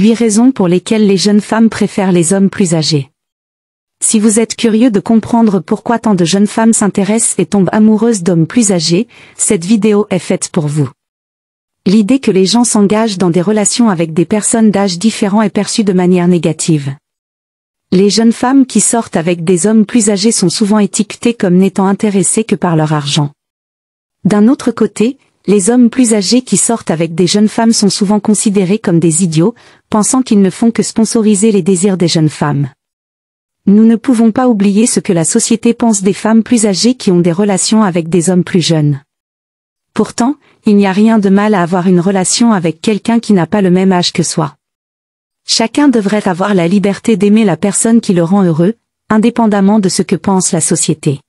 8 raisons pour lesquelles les jeunes femmes préfèrent les hommes plus âgés. Si vous êtes curieux de comprendre pourquoi tant de jeunes femmes s'intéressent et tombent amoureuses d'hommes plus âgés, cette vidéo est faite pour vous. L'idée que les gens s'engagent dans des relations avec des personnes d'âge différent est perçue de manière négative. Les jeunes femmes qui sortent avec des hommes plus âgés sont souvent étiquetées comme n'étant intéressées que par leur argent. D'un autre côté, les hommes plus âgés qui sortent avec des jeunes femmes sont souvent considérés comme des idiots, pensant qu'ils ne font que sponsoriser les désirs des jeunes femmes. Nous ne pouvons pas oublier ce que la société pense des femmes plus âgées qui ont des relations avec des hommes plus jeunes. Pourtant, il n'y a rien de mal à avoir une relation avec quelqu'un qui n'a pas le même âge que soi. Chacun devrait avoir la liberté d'aimer la personne qui le rend heureux, indépendamment de ce que pense la société.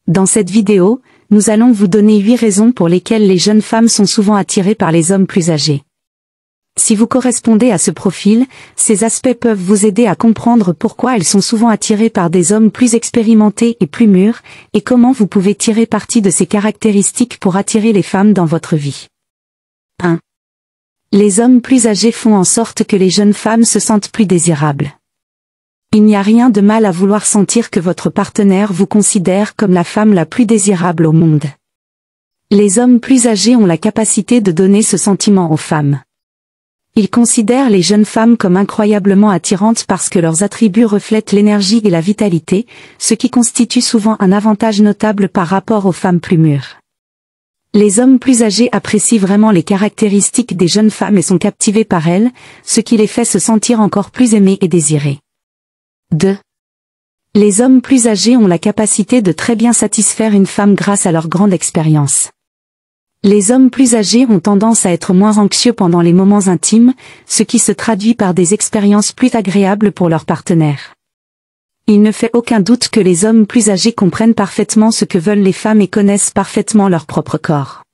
Dans cette vidéo, nous allons vous donner 8 raisons pour lesquelles les jeunes femmes sont souvent attirées par les hommes plus âgés. Si vous correspondez à ce profil, ces aspects peuvent vous aider à comprendre pourquoi elles sont souvent attirées par des hommes plus expérimentés et plus mûrs, et comment vous pouvez tirer parti de ces caractéristiques pour attirer les femmes dans votre vie. 1. Les hommes plus âgés font en sorte que les jeunes femmes se sentent plus désirables. Il n'y a rien de mal à vouloir sentir que votre partenaire vous considère comme la femme la plus désirable au monde. Les hommes plus âgés ont la capacité de donner ce sentiment aux femmes. Ils considèrent les jeunes femmes comme incroyablement attirantes parce que leurs attributs reflètent l'énergie et la vitalité, ce qui constitue souvent un avantage notable par rapport aux femmes plus mûres. Les hommes plus âgés apprécient vraiment les caractéristiques des jeunes femmes et sont captivés par elles, ce qui les fait se sentir encore plus aimées et désirées. 2. Les hommes plus âgés ont la capacité de très bien satisfaire une femme grâce à leur grande expérience. Les hommes plus âgés ont tendance à être moins anxieux pendant les moments intimes, ce qui se traduit par des expériences plus agréables pour leur partenaire. Il ne fait aucun doute que les hommes plus âgés comprennent parfaitement ce que veulent les femmes et connaissent parfaitement leur propre corps.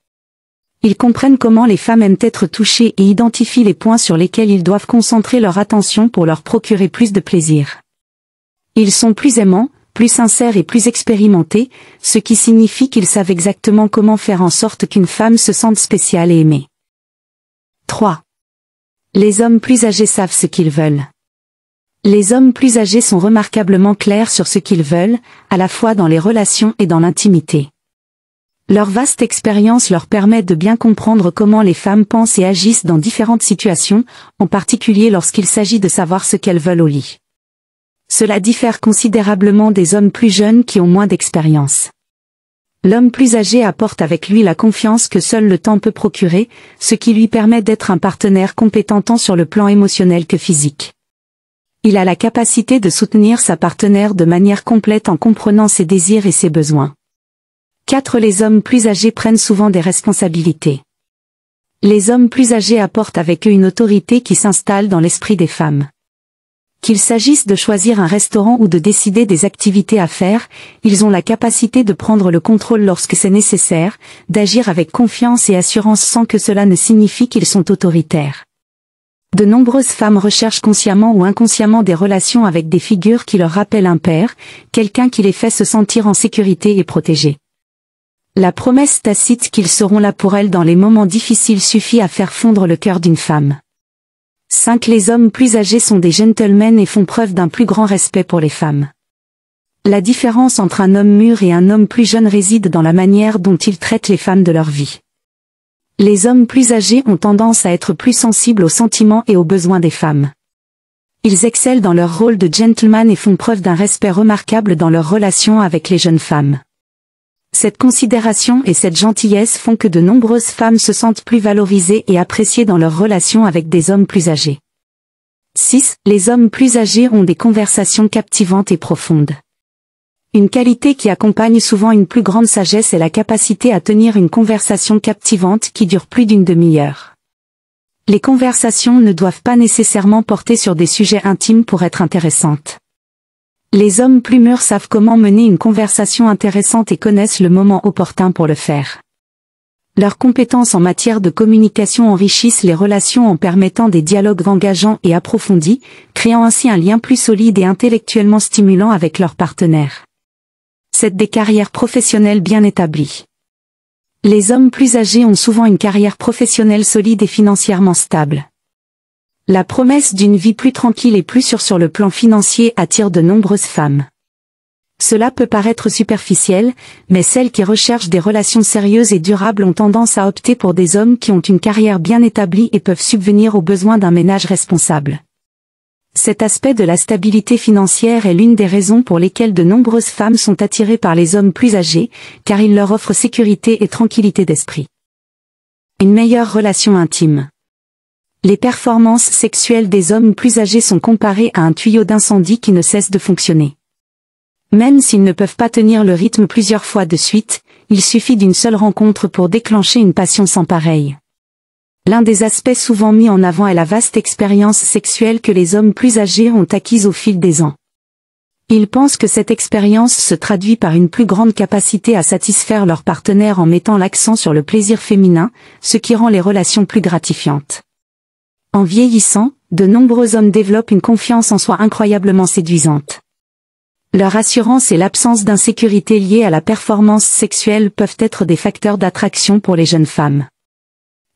Ils comprennent comment les femmes aiment être touchées et identifient les points sur lesquels ils doivent concentrer leur attention pour leur procurer plus de plaisir. Ils sont plus aimants, plus sincères et plus expérimentés, ce qui signifie qu'ils savent exactement comment faire en sorte qu'une femme se sente spéciale et aimée. 3. Les hommes plus âgés savent ce qu'ils veulent. Les hommes plus âgés sont remarquablement clairs sur ce qu'ils veulent, à la fois dans les relations et dans l'intimité. Leur vaste expérience leur permet de bien comprendre comment les femmes pensent et agissent dans différentes situations, en particulier lorsqu'il s'agit de savoir ce qu'elles veulent au lit. Cela diffère considérablement des hommes plus jeunes qui ont moins d'expérience. L'homme plus âgé apporte avec lui la confiance que seul le temps peut procurer, ce qui lui permet d'être un partenaire compétent tant sur le plan émotionnel que physique. Il a la capacité de soutenir sa partenaire de manière complète en comprenant ses désirs et ses besoins. 4. Les hommes plus âgés prennent souvent des responsabilités. Les hommes plus âgés apportent avec eux une autorité qui s'installe dans l'esprit des femmes. Qu'il s'agisse de choisir un restaurant ou de décider des activités à faire, ils ont la capacité de prendre le contrôle lorsque c'est nécessaire, d'agir avec confiance et assurance sans que cela ne signifie qu'ils sont autoritaires. De nombreuses femmes recherchent consciemment ou inconsciemment des relations avec des figures qui leur rappellent un père, quelqu'un qui les fait se sentir en sécurité et protégées. La promesse tacite qu'ils seront là pour elles dans les moments difficiles suffit à faire fondre le cœur d'une femme. 5. Les hommes plus âgés sont des gentlemen et font preuve d'un plus grand respect pour les femmes. La différence entre un homme mûr et un homme plus jeune réside dans la manière dont ils traitent les femmes de leur vie. Les hommes plus âgés ont tendance à être plus sensibles aux sentiments et aux besoins des femmes. Ils excellent dans leur rôle de gentleman et font preuve d'un respect remarquable dans leurs relations avec les jeunes femmes. Cette considération et cette gentillesse font que de nombreuses femmes se sentent plus valorisées et appréciées dans leurs relations avec des hommes plus âgés. 6. Les hommes plus âgés ont des conversations captivantes et profondes. Une qualité qui accompagne souvent une plus grande sagesse est la capacité à tenir une conversation captivante qui dure plus d'une demi-heure. Les conversations ne doivent pas nécessairement porter sur des sujets intimes pour être intéressantes. Les hommes plus mûrs savent comment mener une conversation intéressante et connaissent le moment opportun pour le faire. Leurs compétences en matière de communication enrichissent les relations en permettant des dialogues engageants et approfondis, créant ainsi un lien plus solide et intellectuellement stimulant avec leurs partenaires. 7. Des carrières professionnelles bien établies. Les hommes plus âgés ont souvent une carrière professionnelle solide et financièrement stable. La promesse d'une vie plus tranquille et plus sûre sur le plan financier attire de nombreuses femmes. Cela peut paraître superficiel, mais celles qui recherchent des relations sérieuses et durables ont tendance à opter pour des hommes qui ont une carrière bien établie et peuvent subvenir aux besoins d'un ménage responsable. Cet aspect de la stabilité financière est l'une des raisons pour lesquelles de nombreuses femmes sont attirées par les hommes plus âgés, car ils leur offrent sécurité et tranquillité d'esprit. Une meilleure relation intime. Les performances sexuelles des hommes plus âgés sont comparées à un tuyau d'incendie qui ne cesse de fonctionner. Même s'ils ne peuvent pas tenir le rythme plusieurs fois de suite, il suffit d'une seule rencontre pour déclencher une passion sans pareille. L'un des aspects souvent mis en avant est la vaste expérience sexuelle que les hommes plus âgés ont acquise au fil des ans. Ils pensent que cette expérience se traduit par une plus grande capacité à satisfaire leur partenaire en mettant l'accent sur le plaisir féminin, ce qui rend les relations plus gratifiantes. En vieillissant, de nombreux hommes développent une confiance en soi incroyablement séduisante. Leur assurance et l'absence d'insécurité liée à la performance sexuelle peuvent être des facteurs d'attraction pour les jeunes femmes.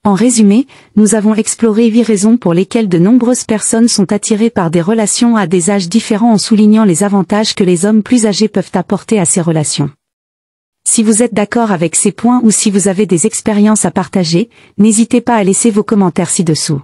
En résumé, nous avons exploré 8 raisons pour lesquelles de nombreuses personnes sont attirées par des relations à des âges différents en soulignant les avantages que les hommes plus âgés peuvent apporter à ces relations. Si vous êtes d'accord avec ces points ou si vous avez des expériences à partager, n'hésitez pas à laisser vos commentaires ci-dessous.